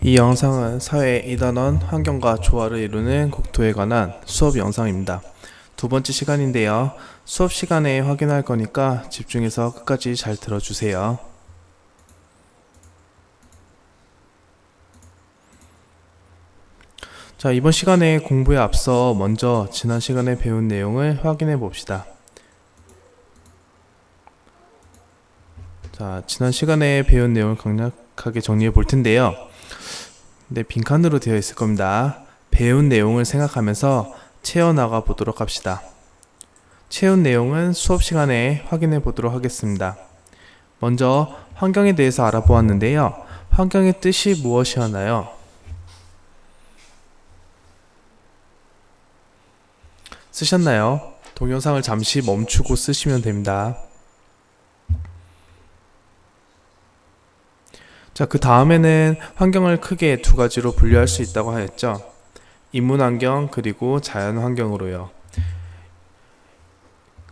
이 영상은 사회 2단원 환경과 조화를 이루는 국토에 관한 수업 영상입니다. 두 번째 시간인데요. 수업 시간에 확인할 거니까 집중해서 끝까지 잘 들어주세요. 자, 이번 시간에 공부에 앞서 먼저 지난 시간에 배운 내용을 확인해 봅시다. 자, 지난 시간에 배운 내용을 강력하게 정리해 볼 텐데요. 네, 빈칸으로 되어 있을 겁니다. 배운 내용을 생각하면서 채워나가 보도록 합시다. 채운 내용은 수업 시간에 확인해 보도록 하겠습니다. 먼저 환경에 대해서 알아보았는데요. 환경의 뜻이 무엇이었나요? 쓰셨나요? 동영상을 잠시 멈추고 쓰시면 됩니다. 자, 그 다음에는 환경을 크게 두 가지로 분류할 수 있다고 하였죠. 인문환경 그리고 자연환경으로요.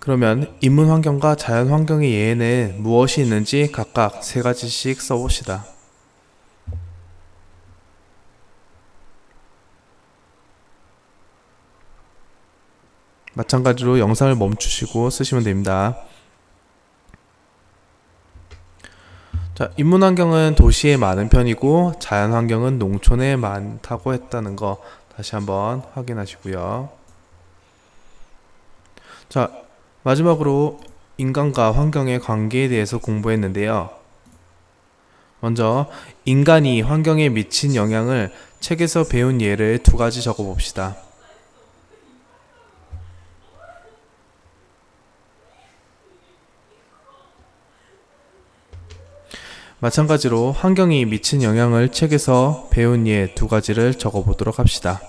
그러면 인문환경과 자연환경의 예에는 무엇이 있는지 각각 세 가지씩 써봅시다. 마찬가지로 영상을 멈추시고 쓰시면 됩니다. 자, 인문환경은 도시에 많은 편이고 자연환경은 농촌에 많다고 했다는 거 다시 한번 확인하시고요. 자, 마지막으로 인간과 환경의 관계에 대해서 공부했는데요. 먼저 인간이 환경에 미친 영향을 책에서 배운 예를 두 가지 적어봅시다. 마찬가지로 환경이 미친 영향을 책에서 배운 예 두 가지를 적어보도록 합시다.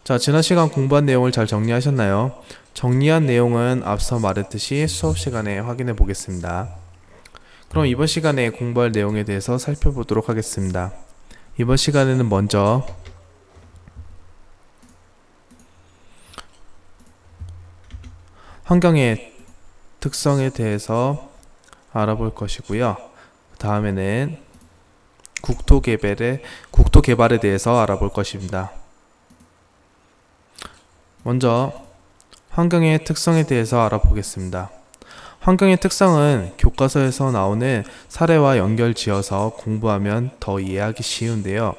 자, 지난 시간 공부한 내용을 잘 정리하셨나요? 정리한 내용은 앞서 말했듯이 수업 시간에 확인해 보겠습니다. 그럼 이번 시간에 공부할 내용에 대해서 살펴보도록 하겠습니다. 이번 시간에는 먼저 환경의 특성에 대해서 알아볼 것이고요. 다음에는 국토개발에 대해서 알아볼 것입니다. 먼저 환경의 특성에 대해서 알아보겠습니다. 환경의 특성은 교과서에서 나오는 사례와 연결지어서 공부하면 더 이해하기 쉬운데요.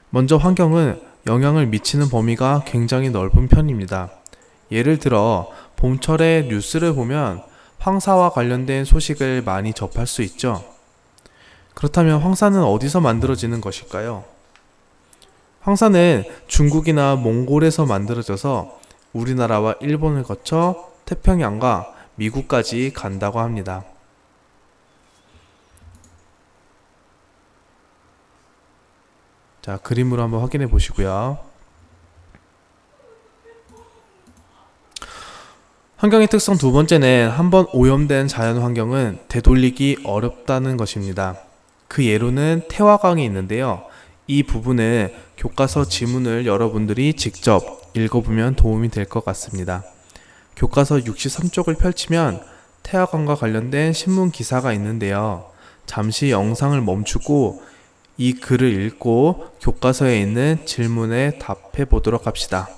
먼저 환경은 영향을 미치는 범위가 굉장히 넓은 편입니다. 예를 들어 봄철에 뉴스를 보면 황사와 관련된 소식을 많이 접할 수 있죠. 그렇다면 황사는 어디서 만들어지는 것일까요? 황사는 중국이나 몽골에서 만들어져서 우리나라와 일본을 거쳐 태평양과 미국까지 간다고 합니다. 자, 그림으로 한번 확인해 보시고요. 환경의 특성 두 번째는 한번 오염된 자연환경은 되돌리기 어렵다는 것입니다. 그 예로는 태화강이 있는데요. 이 부분은 교과서 지문을 여러분들이 직접 읽어보면 도움이 될 것 같습니다. 교과서 63쪽을 펼치면 태화강과 관련된 신문 기사가 있는데요. 잠시 영상을 멈추고 이 글을 읽고 교과서에 있는 질문에 답해 보도록 합시다.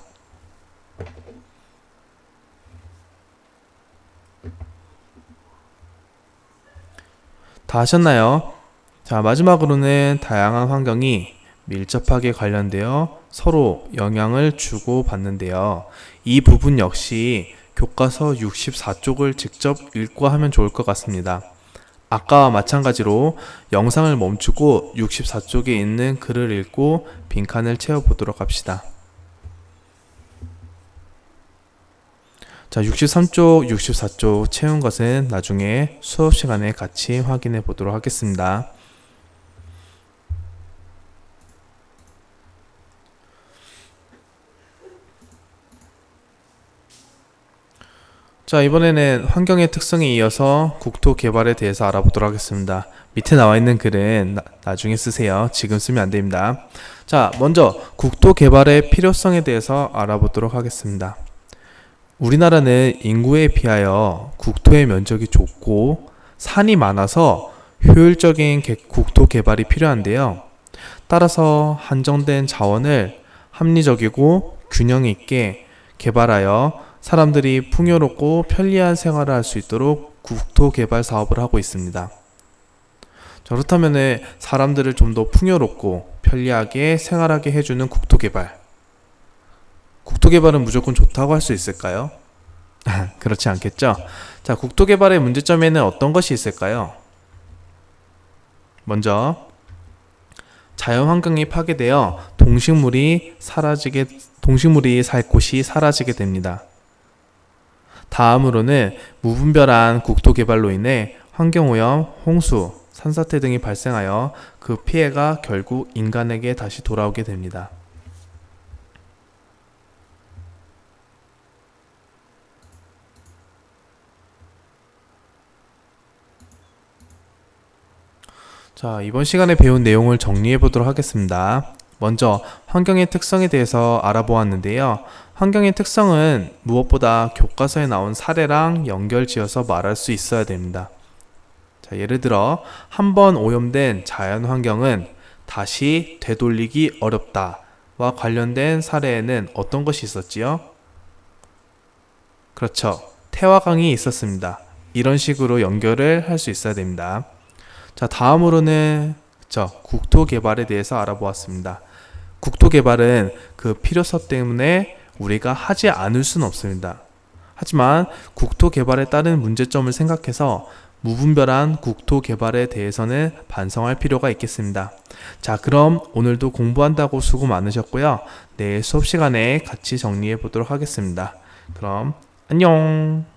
다 하셨나요? 자, 마지막으로는 다양한 환경이 밀접하게 관련되어 서로 영향을 주고받는데요. 이 부분 역시 교과서 64쪽을 직접 읽고 하면 좋을 것 같습니다. 아까와 마찬가지로 영상을 멈추고 64쪽에 있는 글을 읽고 빈칸을 채워보도록 합시다. 자, 63쪽, 64쪽 채운 것은 나중에 수업 시간에 같이 확인해 보도록 하겠습니다. 자, 이번에는 환경의 특성에 이어서 국토 개발에 대해서 알아보도록 하겠습니다. 밑에 나와 있는 글은 나중에 쓰세요. 지금 쓰면 안 됩니다. 자, 먼저 국토 개발의 필요성에 대해서 알아보도록 하겠습니다. 우리나라는 인구에 비하여 국토의 면적이 좁고 산이 많아서 효율적인 국토 개발이 필요한데요. 따라서 한정된 자원을 합리적이고 균형 있게 개발하여 사람들이 풍요롭고 편리한 생활을 할 수 있도록 국토 개발 사업을 하고 있습니다. 자, 그렇다면 사람들을 좀 더 풍요롭고 편리하게 생활하게 해주는 국토 개발. 국토 개발은 무조건 좋다고 할 수 있을까요? 그렇지 않겠죠? 자, 국토 개발의 문제점에는 어떤 것이 있을까요? 먼저 자연 환경이 파괴되어 동식물이 살 곳이 사라지게 됩니다. 다음으로는 무분별한 국토 개발로 인해 환경오염, 홍수, 산사태 등이 발생하여 그 피해가 결국 인간에게 다시 돌아오게 됩니다. 자, 이번 시간에 배운 내용을 정리해 보도록 하겠습니다. 먼저 환경의 특성에 대해서 알아보았는데요. 환경의 특성은 무엇보다 교과서에 나온 사례랑 연결지어서 말할 수 있어야 됩니다. 자, 예를 들어 한번 오염된 자연 환경은 다시 되돌리기 어렵다와 관련된 사례에는 어떤 것이 있었지요? 그렇죠. 태화강이 있었습니다. 이런 식으로 연결을 할 수 있어야 됩니다. 자, 다음으로는 국토 개발에 대해서 알아보았습니다. 국토 개발은 그 필요성 때문에 우리가 하지 않을 수는 없습니다. 하지만 국토 개발에 따른 문제점을 생각해서 무분별한 국토 개발에 대해서는 반성할 필요가 있겠습니다. 자, 그럼 오늘도 공부한다고 수고 많으셨고요. 내일 수업 시간에 같이 정리해 보도록 하겠습니다. 그럼 안녕.